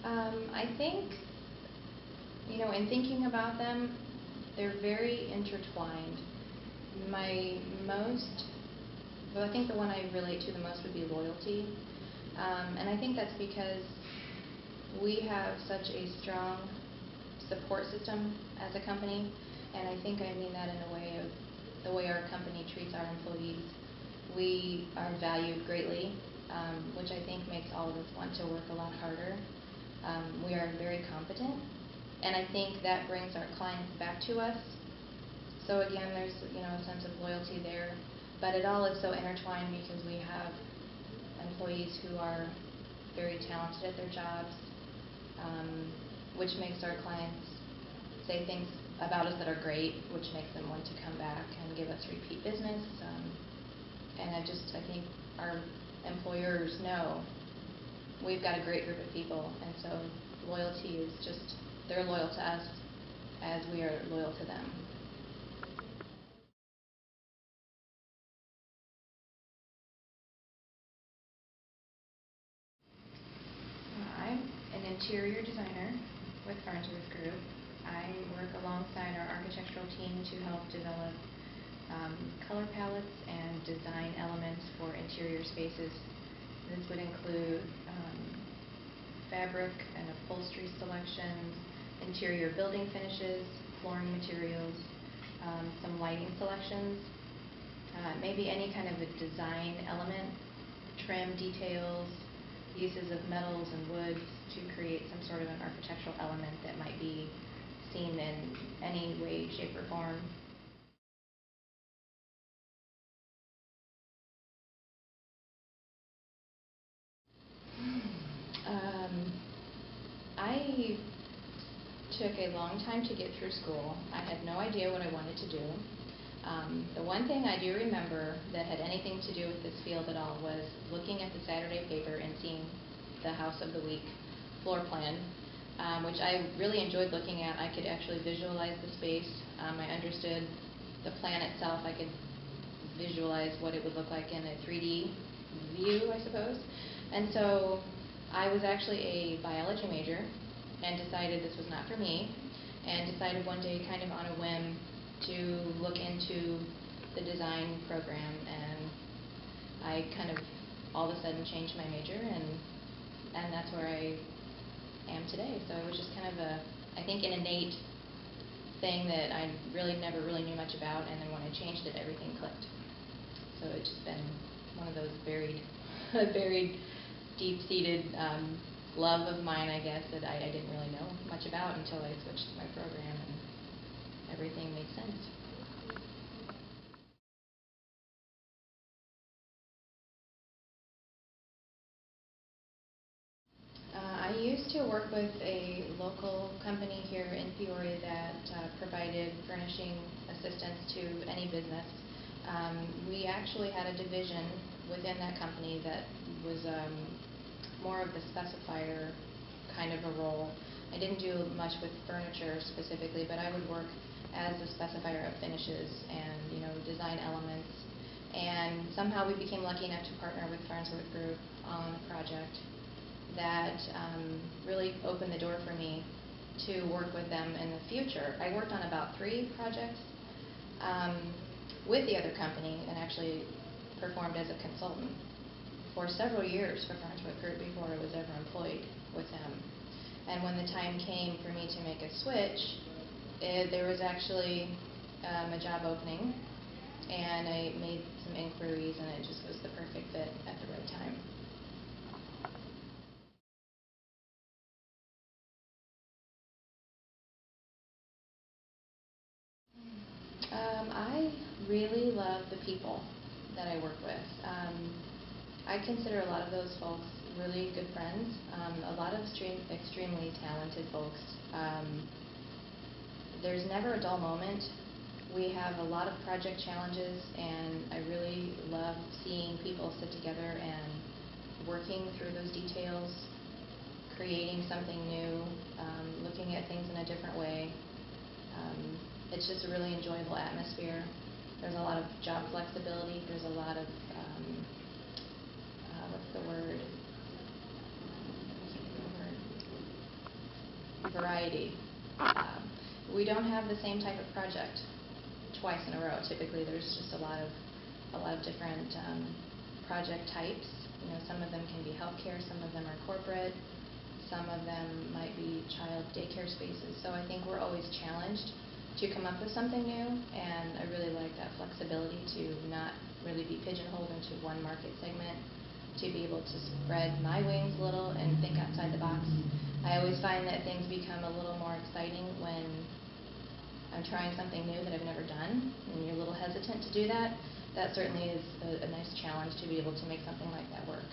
I think, in thinking about them, they're very intertwined. I think the one I relate to the most would be loyalty. And I think that's because we have such a strong support system as a company, and I think I mean that in a way of the way our company treats our employees. We are valued greatly, which I think makes all of us want to work a lot harder. We are very competent, and I think that brings our clients back to us. So again, there's a sense of loyalty there, but it all is so intertwined because we have employees who are very talented at their jobs, which makes our clients say things about us that are great, which makes them want to come back and give us repeat business. And I think our employers know we've got a great group of people, and so loyalty is just, they're loyal to us as we are loyal to them. I'm an interior designer with Farnsworth Group. I work alongside our architectural team to help develop color palettes and design elements for interior spaces. This would include fabric and upholstery selections, interior building finishes, flooring materials, some lighting selections, maybe any kind of a design element, trim details, uses of metals and woods to create some sort of an architectural element that might be seen in any way, shape, or form. I took a long time to get through school. I had no idea what I wanted to do. The one thing I do remember that had anything to do with this field at all was looking at the Saturday paper and seeing the House of the Week floor plan, which I really enjoyed looking at. I could actually visualize the space. I understood the plan itself. I could visualize what it would look like in a 3D view, I suppose. And so I was actually a biology major and decided this was not for me, and decided one day, kind of on a whim, to look into the design program, and I kind of all of a sudden changed my major, and that's where I am today. So it was just kind of I think an innate thing that I never really knew much about, and then when I changed it, everything clicked. So it's just been one of those buried deep-seated love of mine, I guess, that I didn't really know much about until I switched to my program, and everything made sense. I used to work with a local company here in Peoria that provided furnishing assistance to any business. We actually had a division within that company that was more of the specifier kind of a role. I didn't do much with furniture specifically, but I would work as a specifier of finishes and design elements. And somehow we became lucky enough to partner with Farnsworth Group on a project that really opened the door for me to work with them in the future. I worked on about 3 projects with the other company, and actually performed as a consultant for several years for Farnsworth Group before I was ever employed with them. And when the time came for me to make a switch, there was actually a job opening, and I made some inquiries, and it just was the perfect fit at the right time. I really love the people that I work with. I consider a lot of those folks really good friends, a lot of extremely talented folks. There's never a dull moment. We have a lot of project challenges, and I really love seeing people sit together and working through those details, creating something new, looking at things in a different way. It's just a really enjoyable atmosphere. There's a lot of job flexibility. There's a lot of, what's the word? variety. We don't have the same type of project twice in a row. Typically, there's just a lot of different project types. You know, some of them can be healthcare, some of them are corporate, some of them might be child daycare spaces. So I think we're always challenged to come up with something new, and I really like that flexibility to not really be pigeonholed into one market segment, to be able to spread my wings a little and think outside the box. I always find that things become a little more exciting when I'm trying something new that I've never done, and you're a little hesitant to do that. That certainly is a nice challenge to be able to make something like that work.